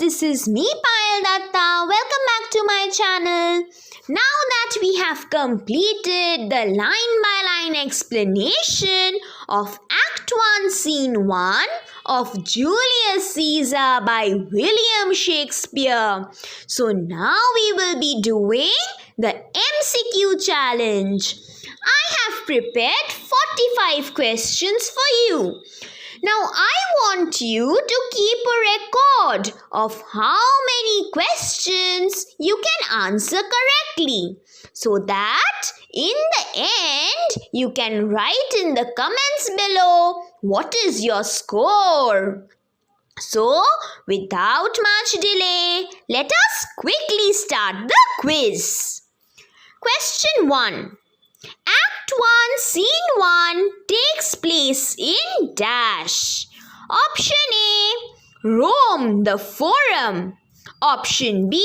this is me Payal Dutta. Welcome back to my channel. Now that we have completed the line-by-line explanation of Act 1, Scene 1 of Julius Caesar by William Shakespeare. So now we will be doing the MCQ challenge. I have prepared 45 questions for you. Now I want you to keep a record of how many questions you can answer correctly, so that in the end you can write in the comments below what is your score. So without much delay, let us quickly start the quiz. Question 1. Act 1, Scene 1 takes place in dash. Option A, Rome, the Forum. Option B,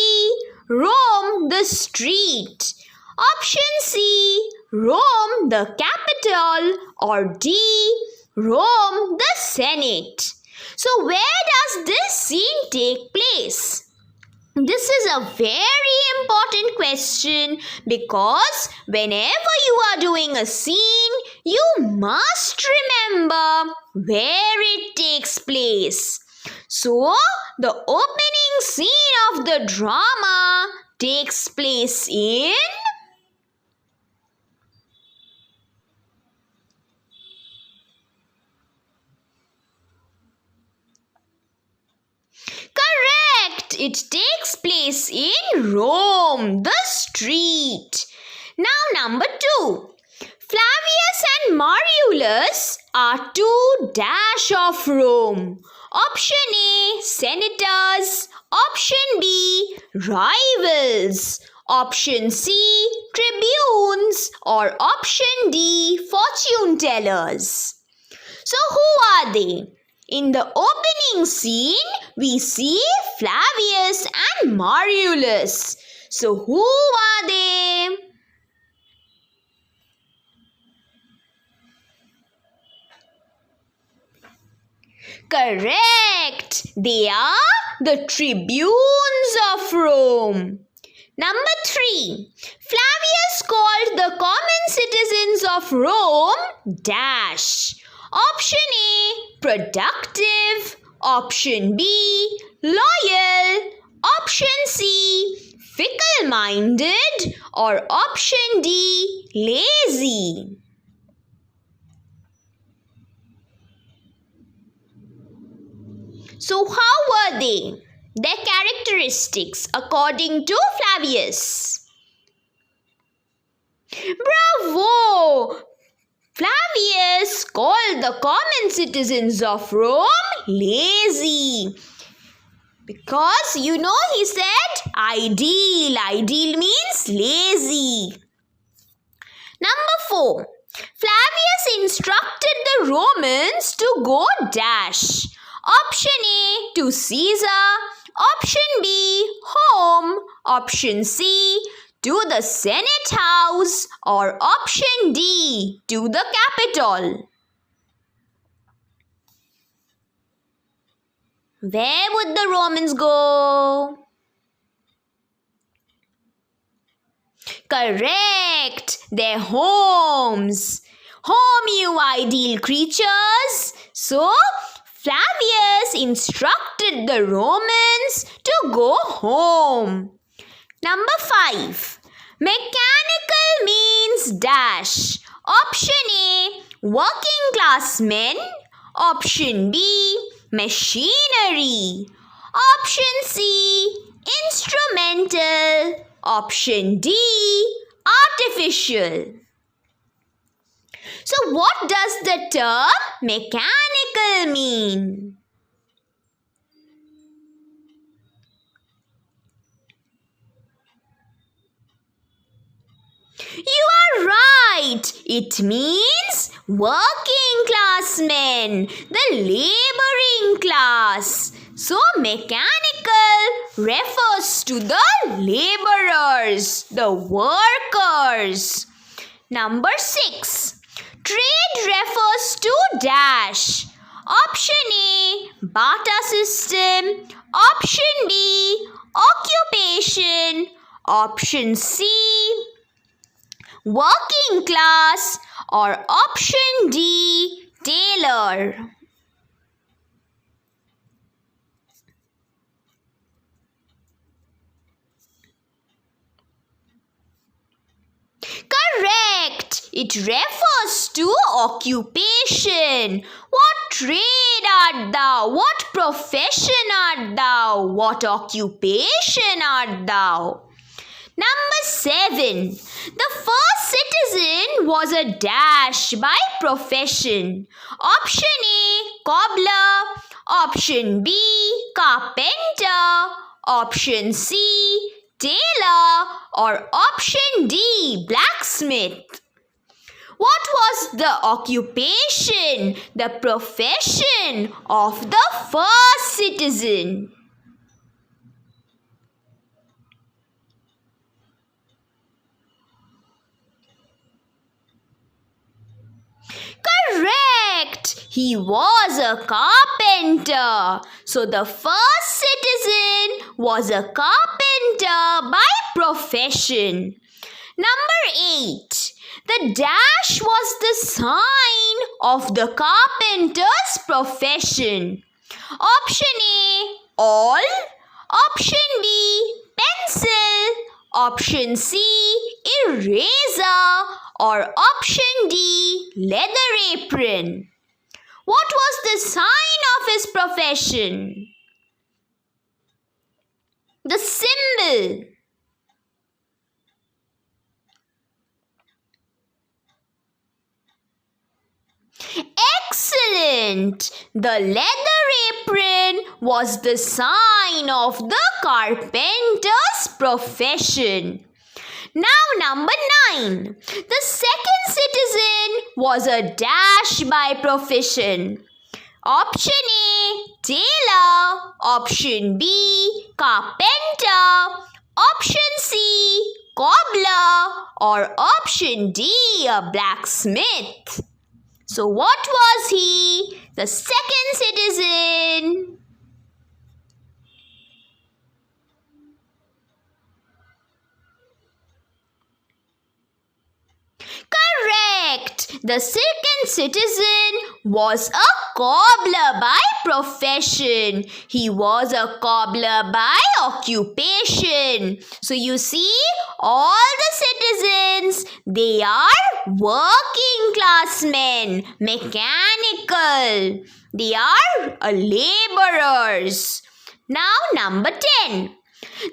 Rome, the street. Option C, Rome, the capital. Or D, Rome, the Senate. So where does this scene take place? This is a very important question because whenever you are doing a scene, you must remember where it takes place. So, the opening scene of the drama takes place in Correct! It takes place in Rome, the street. Now number 2. Flavius and Marullus are two dash of Rome. Option A, senators. Option B, rivals. Option C, tribunes. Or option D, fortune tellers. So who are they? In the opening scene, we see Flavius and Marullus. So who are they? Correct! They are the tribunes of Rome. Number 3. Flavius called the common citizens of Rome dash. Option A, productive. Option B, loyal. Option C, fickle-minded. Or option D, lazy. So how were they? Their characteristics according to Flavius. Bravo! Flavius called the common citizens of Rome lazy. Because he said ideal. Ideal means lazy. Number 4. Flavius instructed the Romans to go dash. Option A, to Caesar. Option B, home. Option C, to the Senate House. Or option D, to the capital. Where would the Romans go? Correct! Their homes. Home, you ideal creatures. So, Flavius instructed the Romans to go home. Number 5. Mechanical means dash. Option A, working class men. Option B, machinery. Option C, instrumental. Option D, artificial. So what does the term mechanical mean? You are right. It means working class men, the laboring class. So mechanical refers to the laborers, the workers. Number 6. Trade refers to dash. Option A, barter system. Option B, occupation. Option C, working class. Or option D, tailor. Correct! It refers to occupation. What trade art thou? What profession art thou? What occupation art thou? Number 7. The first citizen was a dash by profession. Option A, cobbler. Option B, carpenter. Option C, tailor. Or option D, blacksmith. What was the occupation, the profession of the first citizen? Correct! He was a carpenter. So the first citizen was a carpenter by profession. Number 8. The dash was the sign of the carpenter's profession. Option A, awl. Option B, pencil. Option C, eraser. Or option D, leather apron. What was the sign of his profession? The symbol. Excellent! The leather apron was the sign of the carpenter's profession. Now number 9. The second citizen was a dash by profession. Option A, tailor. Option B, carpenter. Option C, cobbler. Or option D, a blacksmith. So what was he? The second citizen. Correct! The second citizen was a cobbler by profession. He was a cobbler by occupation. So you see, all the citizens, they are working class men, mechanical. They are laborers. Now number 10.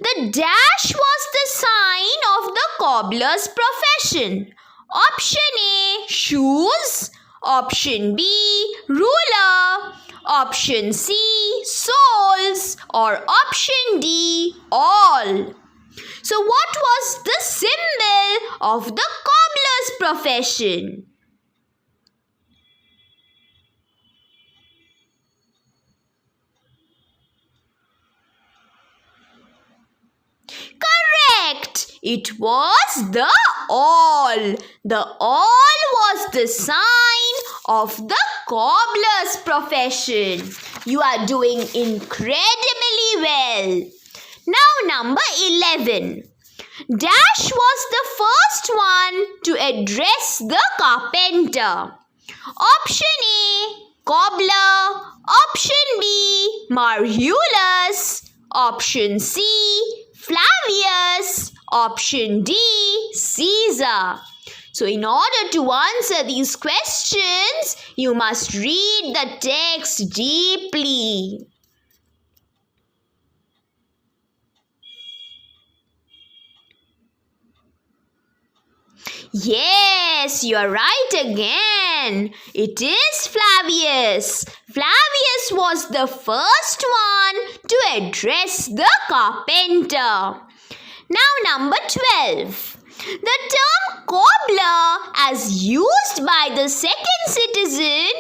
The dash was the sign of the cobbler's profession. Option A, shoes. Option B, ruler. Option C, soles. Or option D, all. So what was the symbol of the cobbler's profession? Correct! It was the awl. The awl was the sign of the cobbler's profession. You are doing incredibly well. Now number 11. Dash was the first one to address the carpenter. Option A, cobbler. Option B, Marullus. Option C, Flavius. Option D, Caesar. So in order to answer these questions, you must read the text deeply. Yes, you are right again. It is Flavius. Flavius was the first one to address the carpenter. Now number 12. The term cobbler as used by the second citizen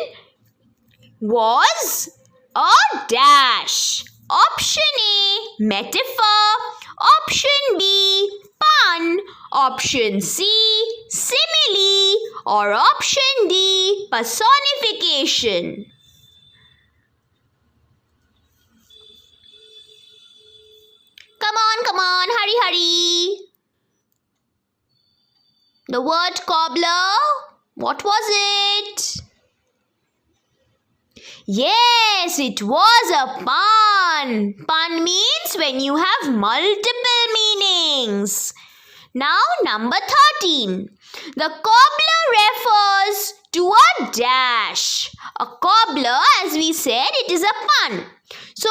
was a dash. Option A, metaphor. Option B, pun. Option C, simile. Or option D, personification. worry. The word cobbler, what was it? Yes, it was a pun. Pun means when you have multiple meanings. Now number 13. The cobbler refers to a dash. A cobbler, as we said, it is a pun. So,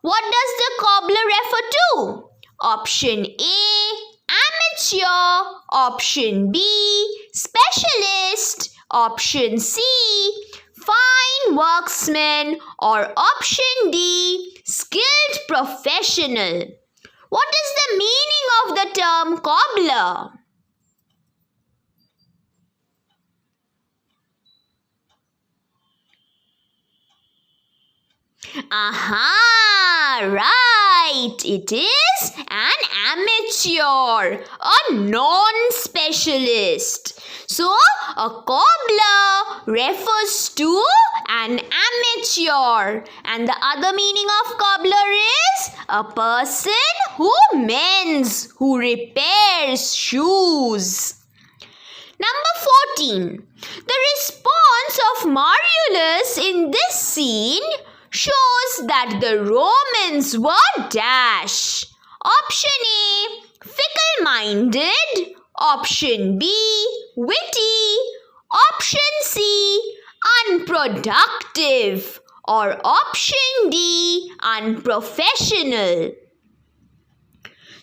what does the cobbler refer to? Option A, amateur. Option B, specialist. Option C, fine worksman. Or option D, skilled professional. What is the meaning of the term cobbler? Aha! Right! It is an amateur, a non-specialist. So, a cobbler refers to an amateur. And the other meaning of cobbler is a person who mends, who repairs shoes. Number 14. The response of Marullus in this scene shows that the Romans were dash. Option A, fickle-minded. Option B, witty. Option C, unproductive. Or option D, unprofessional.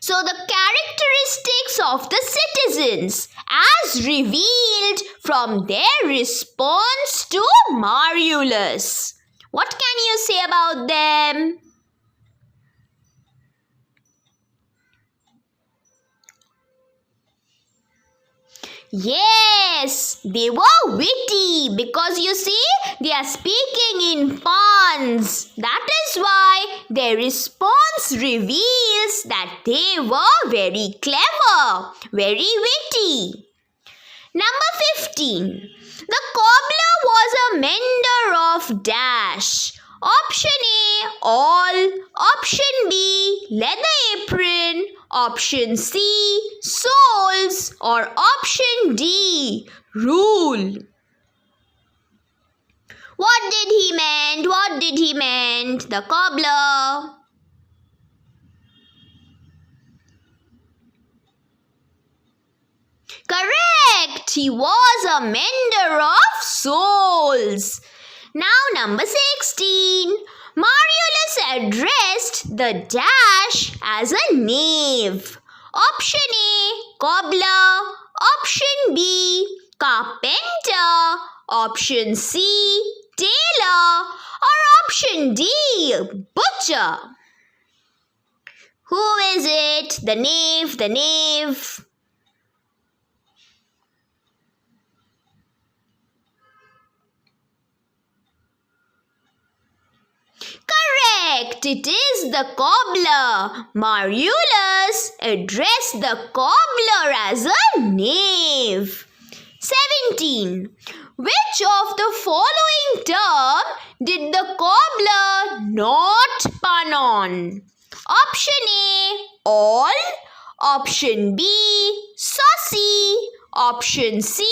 So the characteristics of the citizens as revealed from their response to Marullus. What can you say about them? Yes, they were witty because you see, they are speaking in puns. That is why their response reveals that they were very clever, very witty. Number 15. The cobbler was a mender of dash. Option A, all. Option B, leather apron. Option C, soles. Or option D, rule. What did he meant? What did he meant? The cobbler. Correct! He was a mender of soles. Now number 16. Marullus addressed the dash as a knave. Option A, cobbler. Option B, carpenter. Option C, tailor. Or option D, butcher. Who is it? The knave, the knave. Correct! It is the cobbler. Marullus addressed the cobbler as a knave. 17. Which of the following term did the cobbler not pun on? Option A, all. Option B, saucy. Option C,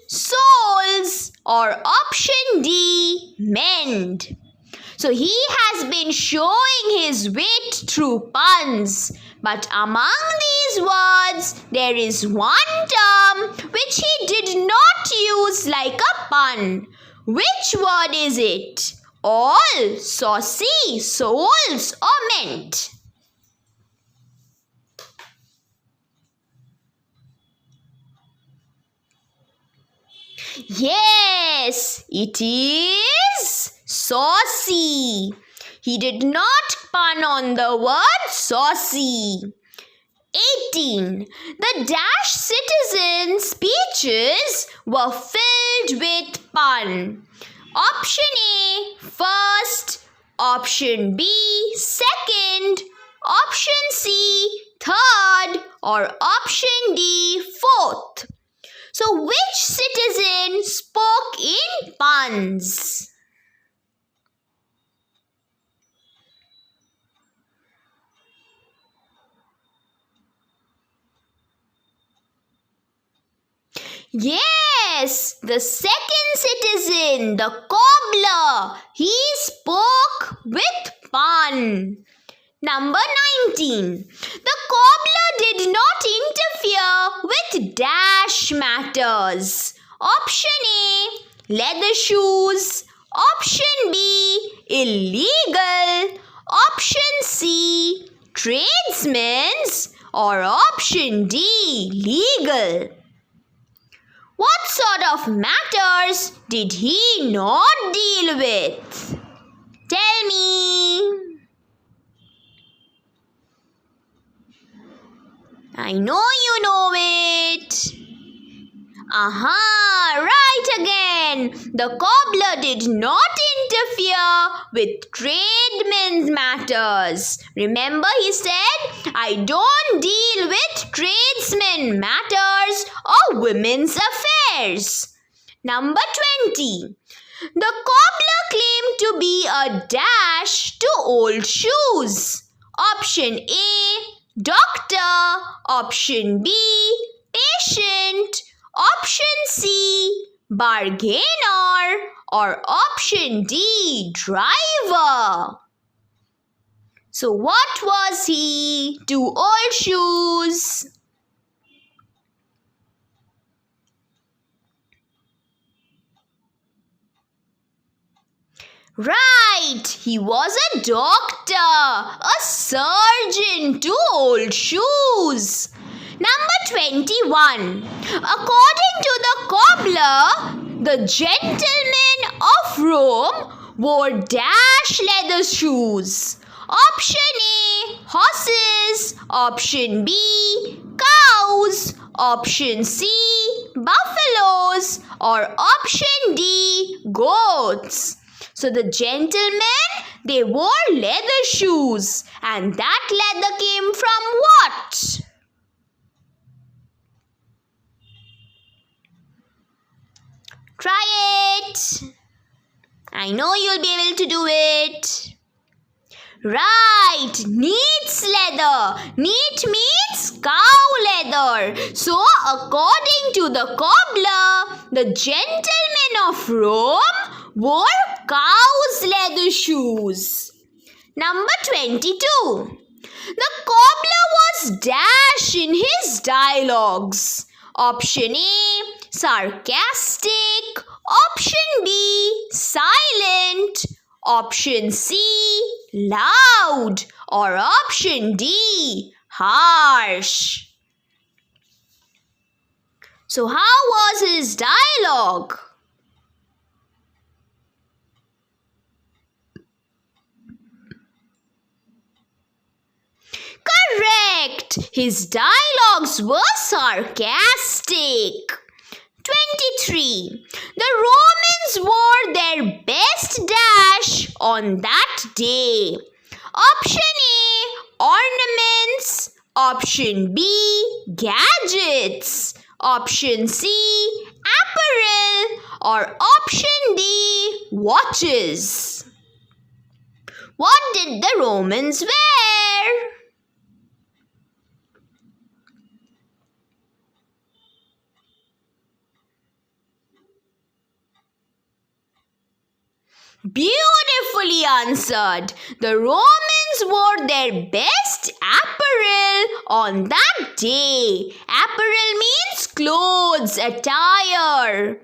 soles. Or option D, mend. So he has been showing his wit through puns. But among these words, there is one term which he did not use like a pun. Which word is it? All, saucy, soles, or meant? Yes, it is saucy. He did not pun on the word saucy. 18. The dash citizen speeches were filled with pun. Option A, first. Option B, second. Option C, third. Or option D, fourth. So which citizen spoke in puns? Yes, the second citizen, the cobbler, he spoke with pun. Number 19. The cobbler did not interfere with dash matters. Option A, leather shoes. Option B, illegal. Option C, tradesmen's. Or option D, legal. What sort of matters did he not deal with? Tell me. I know you know it. Aha, right again. The cobbler did not interfere with tradesmen's matters. Remember, he said, I don't deal with tradesmen matters or women's affairs. Number 20. The cobbler claimed to be a dash to old shoes. Option A, doctor. Option B, patient. Option C, bargainer. Or option D, driver. So what was he to old shoes? Right, he was a doctor, a surgeon to old shoes. Number 21. According to the cobbler, the gentlemen of Rome wore dash leather shoes. Option A, horses. Option B, cows. Option C, buffaloes. Or option D, goats. So the gentlemen, they wore leather shoes. And that leather came from what? Try it. I know you'll be able to do it. Right, neat's leather. Neat means cow leather. So according to the cobbler, the gentlemen of Rome wore cow's leather shoes. Number 22. The cobbler was dash in his dialogues. Option A, sarcastic. Option B, silent. Option C, loud. Or option D, harsh. So how was his dialogue? Correct! His dialogues were sarcastic. 23. The Romans wore their best dash on that day. Option A, ornaments. Option B, gadgets. Option C, apparel. Or option D, watches. What did the Romans wear? Beautifully answered. The Romans wore their best apparel on that day. Apparel means clothes, attire.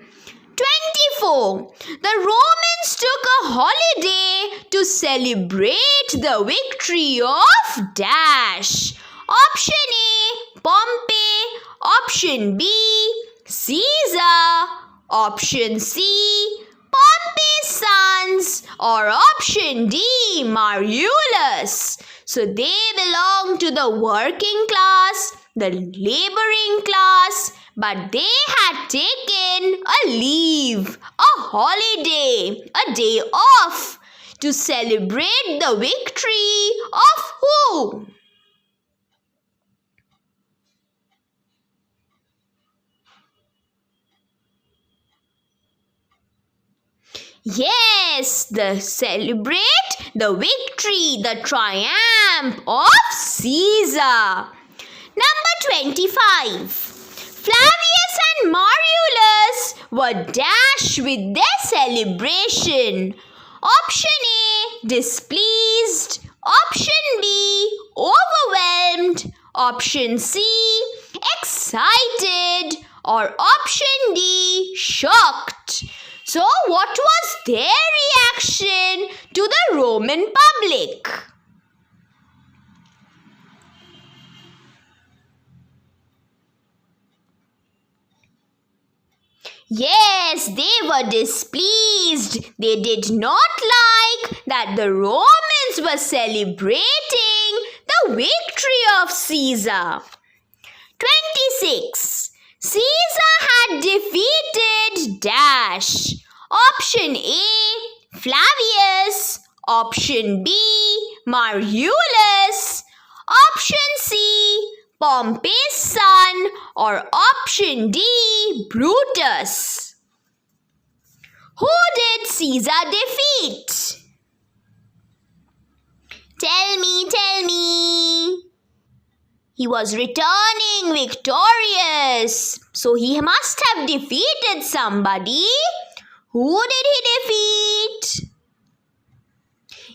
24. The Romans took a holiday to celebrate the victory of dash. Option A, Pompey. Option B, Caesar. Option C, Pompey's sons. Or option D, Marullus. So they belong to the working class, the laboring class, but they had taken a leave, a holiday, a day off to celebrate the victory of who? Yes, celebrate the victory, the triumph of Caesar. Number 25. Flavius and and Marullus were dashed with their celebration. Option A, displeased. Option B, overwhelmed. Option C, excited. Or option D, shocked. So what was their reaction to the Roman public? Yes, they were displeased. They did not like that the Romans were celebrating the victory of Caesar. 26. Caesar had defeated dash. Option A, Flavius. Option B, Marullus. Option C, Pompey's son. Or option D, Brutus. Who did Caesar defeat? Tell me. He was returning victorious. So he must have defeated somebody. Who did he defeat?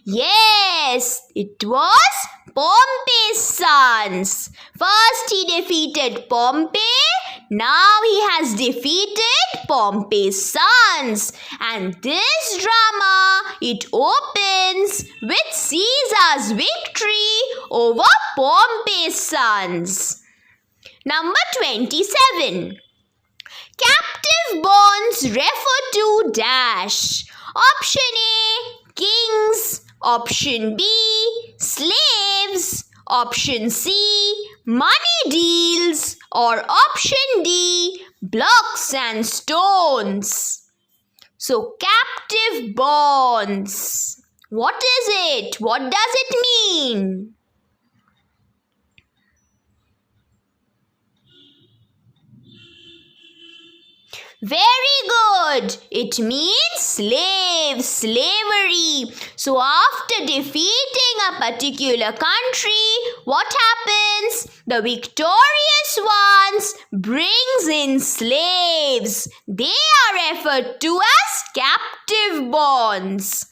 Yes, it was Pompey's sons. First he defeated Pompey. Now he has defeated Pompey's sons. And this drama, it opens with Caesar's victory over Pompey's sons. Number 27. Captive bonds refer to dash. Option A, kings. Option B, slaves. Option C, money deals. Or option D, blocks and stones. So captive bonds. What is it? What does it mean? Very good. It means slaves, slavery. So after defeating a particular country, what happens? The victorious ones brings in slaves. They are referred to as captive bonds.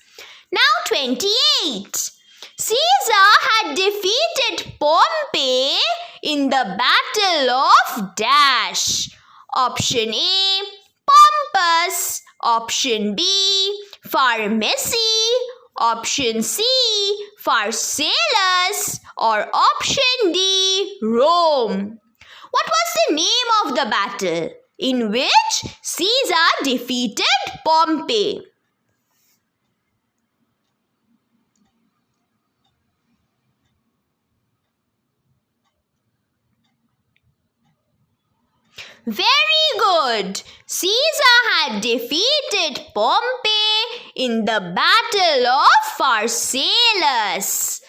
Now 28. Caesar had defeated Pompey in the Battle of Dash. Option A, Pompus. Option B, Pharmacy. Option C, Pharsalus. Or option D, Rome. What was the name of the battle in which Caesar defeated Pompey? Very good. Caesar had defeated Pompey in the Battle of Pharsalus.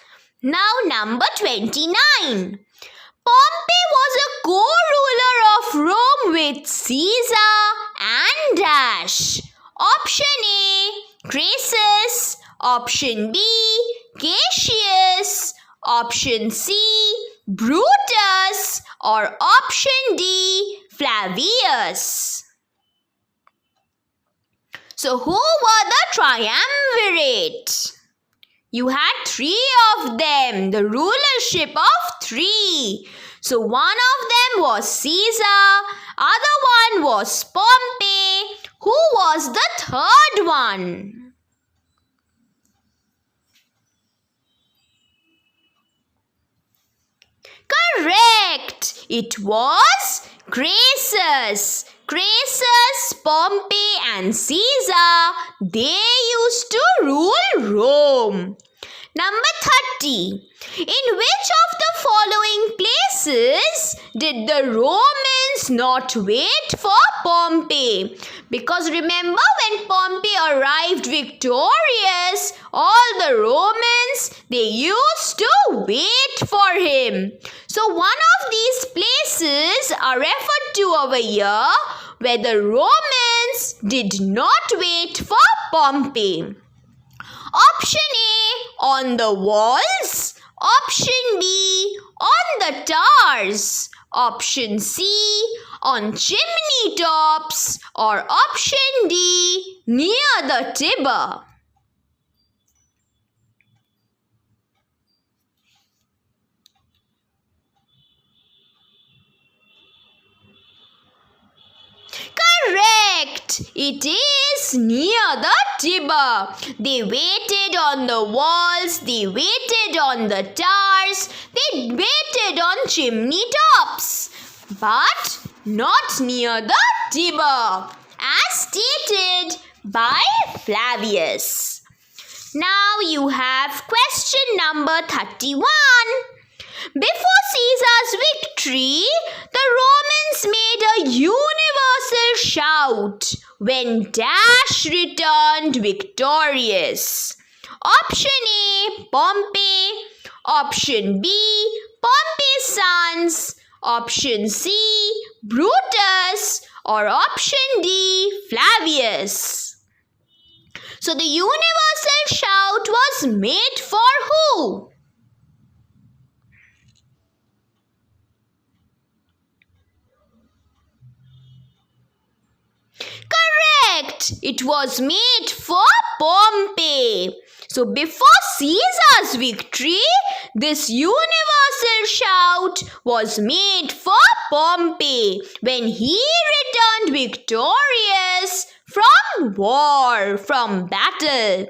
Now number 29. Pompey was a co-ruler of Rome with Caesar and Dash. Option A, Crassus. Option B, Cassius. Option C, Brutus. Or option D, Flavius. So who were the triumvirate? You had three of them, the rulership of three. So one of them was Caesar, other one was Pompey. Who was the third one? Correct! It was Crassus. Crassus, Pompey and Caesar, they used to rule Rome. Number 30. In which of the following places did the Romans not wait for Pompey? Because remember, when Pompey arrived victorious, all the Romans, they used to wait for him. So one of these places are referred to over here where the Romans did not wait for Pompey. Option A, on the walls. Option B, on the towers. Option C, on chimney tops, or option D, near the Tiber? Correct! It is near the Tiber. They waited on the walls, they waited on the towers, they waited on chimney tops, but not near the Tiber, as stated by Flavius. Now you have question number 31. Before Caesar's victory, the Romans made a universal shout when Dash returned victorious. Option A, Pompey. Option B, Pompey's sons. Option C, Brutus. Or option D, Flavius. So the universal shout was made for who? Correct! It was made for Pompey. So before Caesar's victory, this universal shout was made for Pompey when he returned victorious from war, from battle.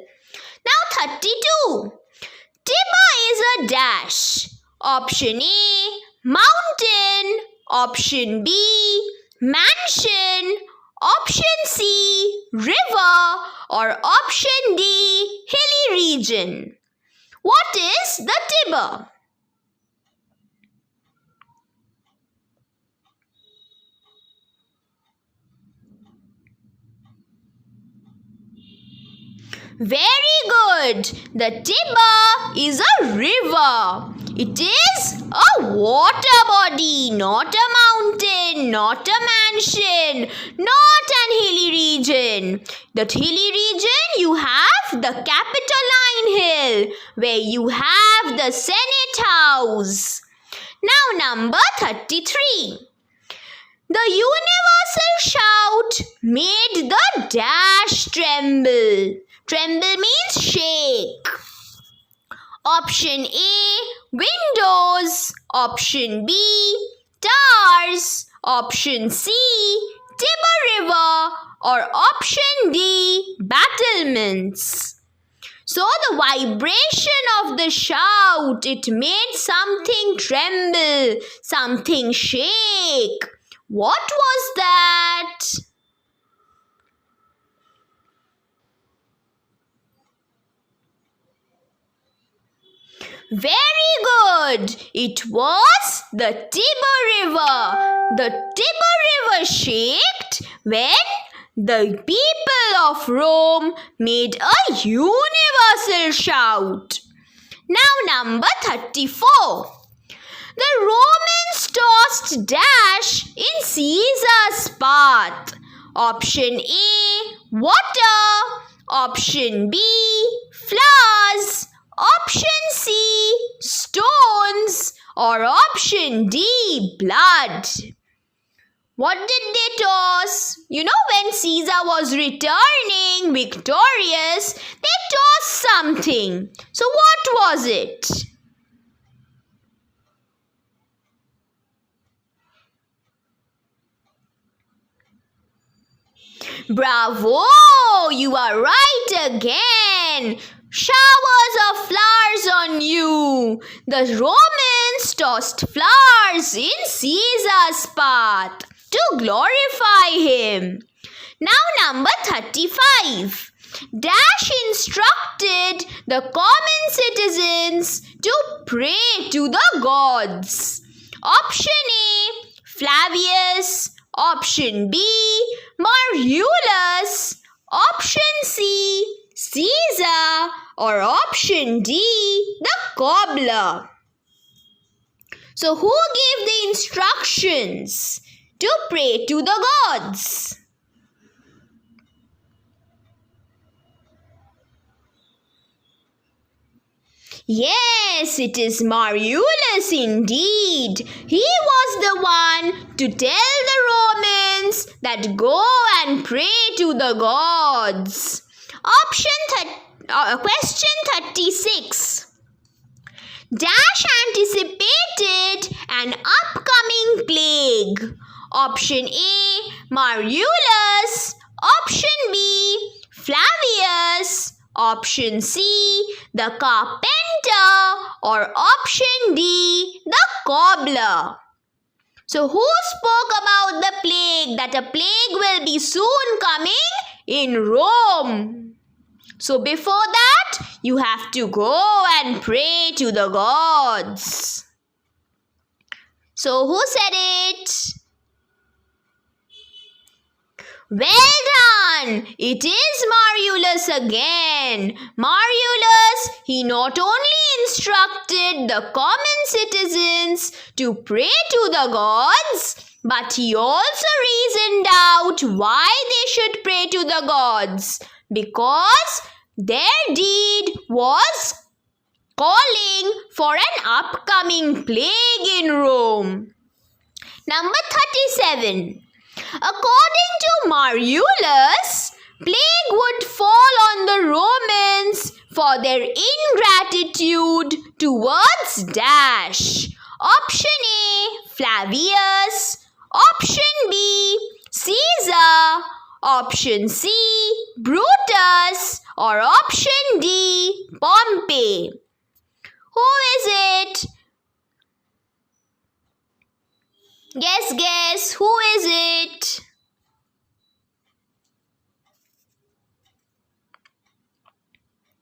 Now 32. Tiber is a dash. Option A, mountain. Option B, mansion. Option C, river. Or option D, hilly region. What is the Tiber? Very good. The Tiber is a river. It is a water body, not a mountain, not a mansion, not an hilly region. The hilly region, you have the Capitoline Hill, where you have the Senate House. Now number 33. The universal shout made the dash tremble. Tremble means shake. Option A, windows. Option B, towers. Option C, Tiber River. Or option D, battlements. So the vibration of the shout, it made something tremble, something shake. What was that? Very good. It was the Tiber River. The Tiber River shaked when the people of Rome made a universal shout. Now number 34. The Romans tossed dash in Caesar's path. Option A, water. Option B, flowers. Option C, stones. Or option D, blood. What did they toss? You know, when Caesar was returning victorious, they tossed something. So what was it? Bravo! You are right again. Showers of flowers on you. The Romans tossed flowers in Caesar's path to glorify him. Now number 35. Dash instructed the common citizens to pray to the gods. Option A, Flavius. Option B, Marullus. Option C, Caesar. Or option D, the cobbler. So who gave the instructions to pray to the gods? Yes, it is Marullus indeed. He was the one to tell the Romans that go and pray to the gods. Question 36. Dash anticipated an upcoming plague. Option A, Marullus. Option B, Flavius. Option C, the carpenter. Or option D, the cobbler. So who spoke about the plague, that a plague will be soon coming in Rome? So before that, you have to go and pray to the gods. So who said it? Well done! It is Marullus again. Marullus, he not only instructed the common citizens to pray to the gods, but he also reasoned out why they should pray to the gods. Because their deed was calling for an upcoming plague in Rome. Number 37. According to Marullus, plague would fall on the Romans for their ingratitude towards dash. Option A, Flavius. Option B, Caesar. Option C, Brutus. Or option D, Pompey. Who is it? Guess, who is it?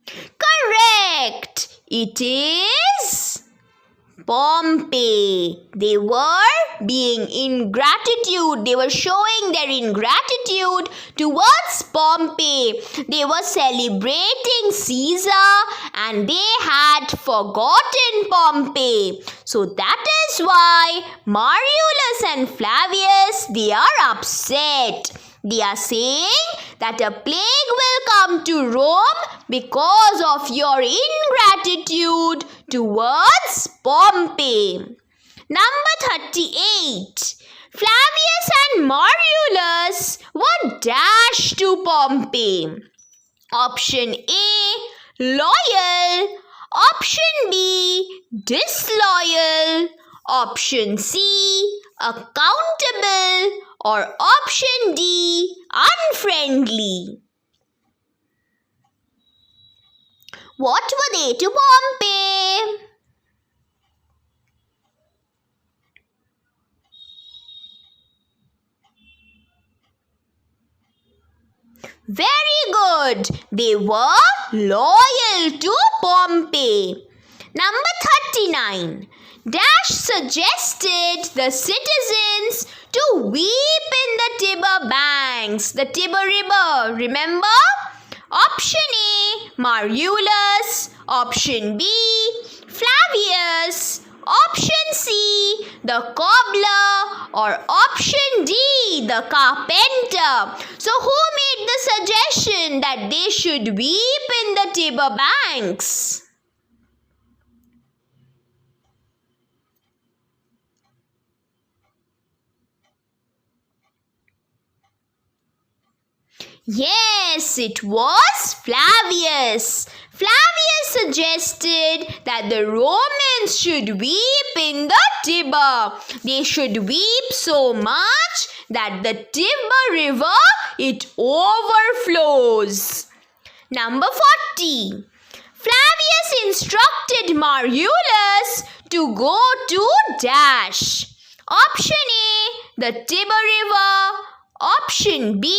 Correct! It is Pompey. They were being ingratitude. They were showing their ingratitude towards Pompey. They were celebrating Caesar and they had forgotten Pompey. So that is why Marullus and Flavius, they are upset. They are saying that a plague will come to Rome because of your ingratitude towards Pompey. Number 38. Flavius and Marullus were dashed to Pompey. Option A, loyal. Option B, disloyal. Option C, accountable. Or option D, unfriendly. What were they to Pompey? Very good. They were loyal to Pompey. Number 39. Dash suggested the citizens to weep in the Tiber banks. The Tiber River, remember? Option A, Marullus. Option B, Flavius. Option C, the cobbler. Or option D, the carpenter. So who made the suggestion that they should weep in the Tiber banks? Yes, it was Flavius. Flavius suggested that the Romans should weep in the Tiber. They should weep so much that the Tiber River, it overflows. Number 40. Flavius instructed Marullus to go to dash. Option A, the Tiber River. Option B,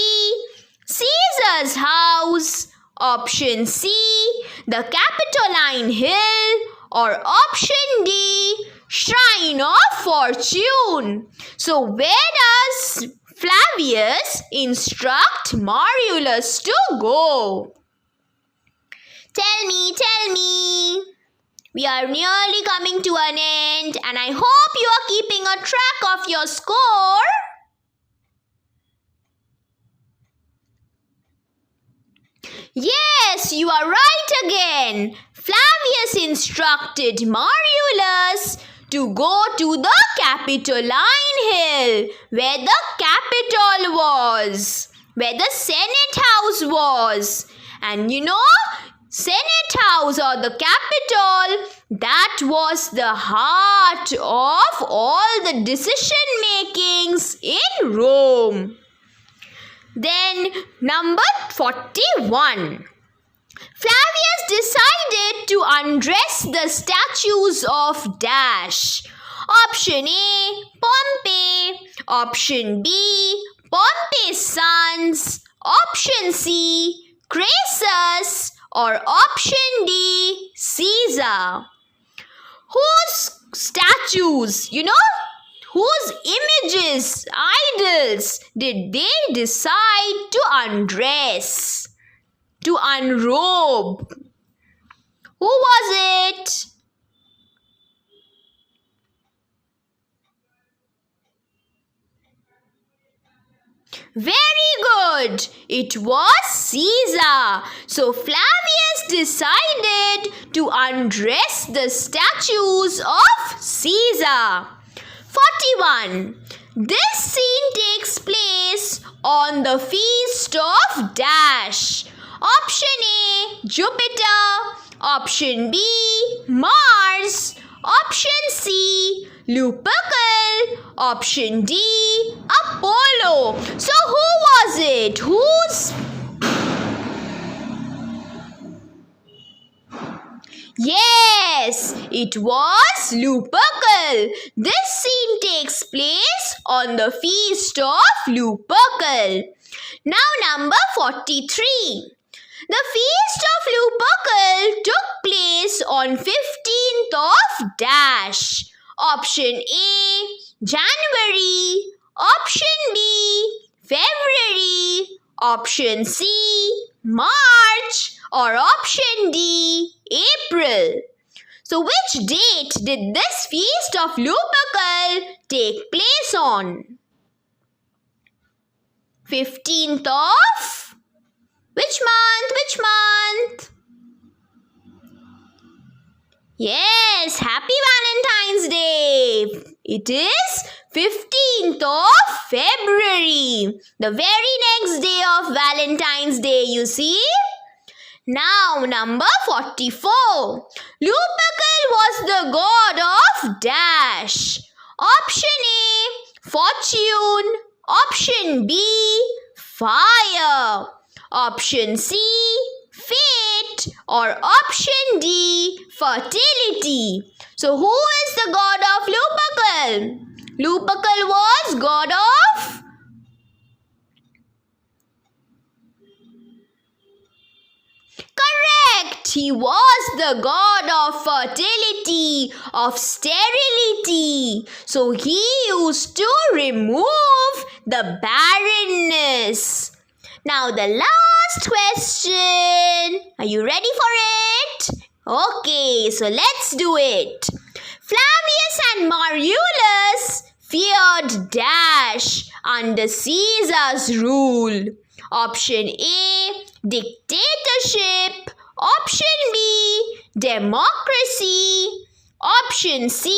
Caesar's house. Option C, the Capitoline Hill. Or option D, Shrine of Fortune. So where does Flavius instruct Marullus to go? Tell me. We are nearly coming to an end and I hope you are keeping a track of your score. Yes, you are right again. Flavius instructed Marullus to go to the Capitoline Hill, where the Capitol was, where the Senate House was. And Senate House or the Capitol, that was the heart of all the decision makings in Rome. Then number 41. Flavius decided to undress the statues of dash. Option A, Pompey. Option B, Pompey's sons. Option C, Crassus. Or option D, Caesar. Whose statues, whose images, idols did they decide to undress, to unrobe? Who was it? Very good. It was Caesar. So Flavius decided to undress the statues of Caesar. 41. This scene takes place on the feast of dash. Option A, Jupiter. Option B, Mars. Option C, Lupercal. Option D, Apollo. So who was it? Yes, it was Lupercal. This scene takes place on the feast of Lupercal. Now number 43. The feast of Lupercal took place on 15th of dash. Option A, January. Option B, February. Option C, March. Or option D, April. So which date did this feast of Lupercal take place on? 15th of which month? Which month? Yes, Happy Valentine's Day. It is 15th of February. The very next day of Valentine's Day, you see. Now, number 44. Lupercal was the god of dash. Option A, fortune. Option B, fire. Option C, fate. Or option D, fertility. So who is the god of Lupercal? Lupercal was god of correct. He was the god of fertility, of sterility. So he used to remove the barrenness. Now the last question. Are you ready for it? Okay, so let's do it. Flavius and Marullus feared dash under Caesar's rule. Option A, dictatorship. Option B, democracy. Option C,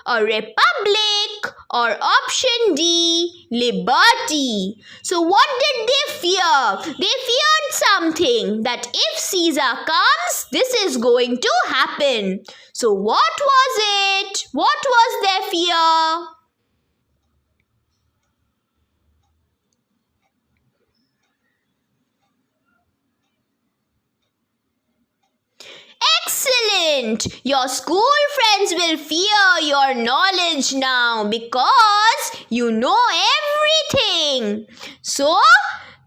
a republic. Or option D, liberty. So what did they fear? They feared something, that if Caesar comes, this is going to happen. So what was it? What was their fear? Excellent! Your school friends will fear your knowledge now because you know everything. So,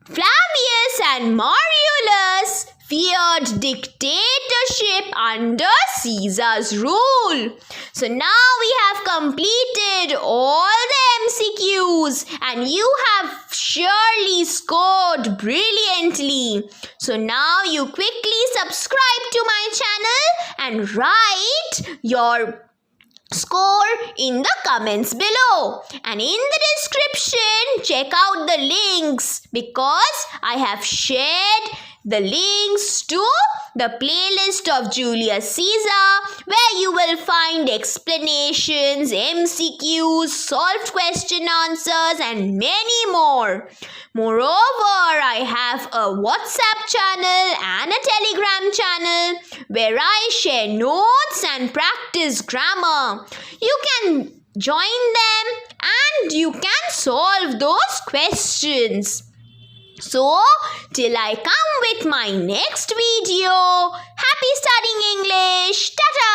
Flavius and Marullus feared dictatorship under Caesar's rule. So now we have completed all the MCQs and you have surely scored brilliantly. So now you quickly subscribe to my channel and write your score in the comments below. And in the description, check out the links because I have shared the links to the playlist of Julius Caesar, where you will find explanations, MCQs, solved question answers, and many more. Moreover, I have a WhatsApp channel and a Telegram channel where I share notes and practice grammar. You can join them and you can solve those questions. So, till I come with my next video, happy studying English. Ta-ta!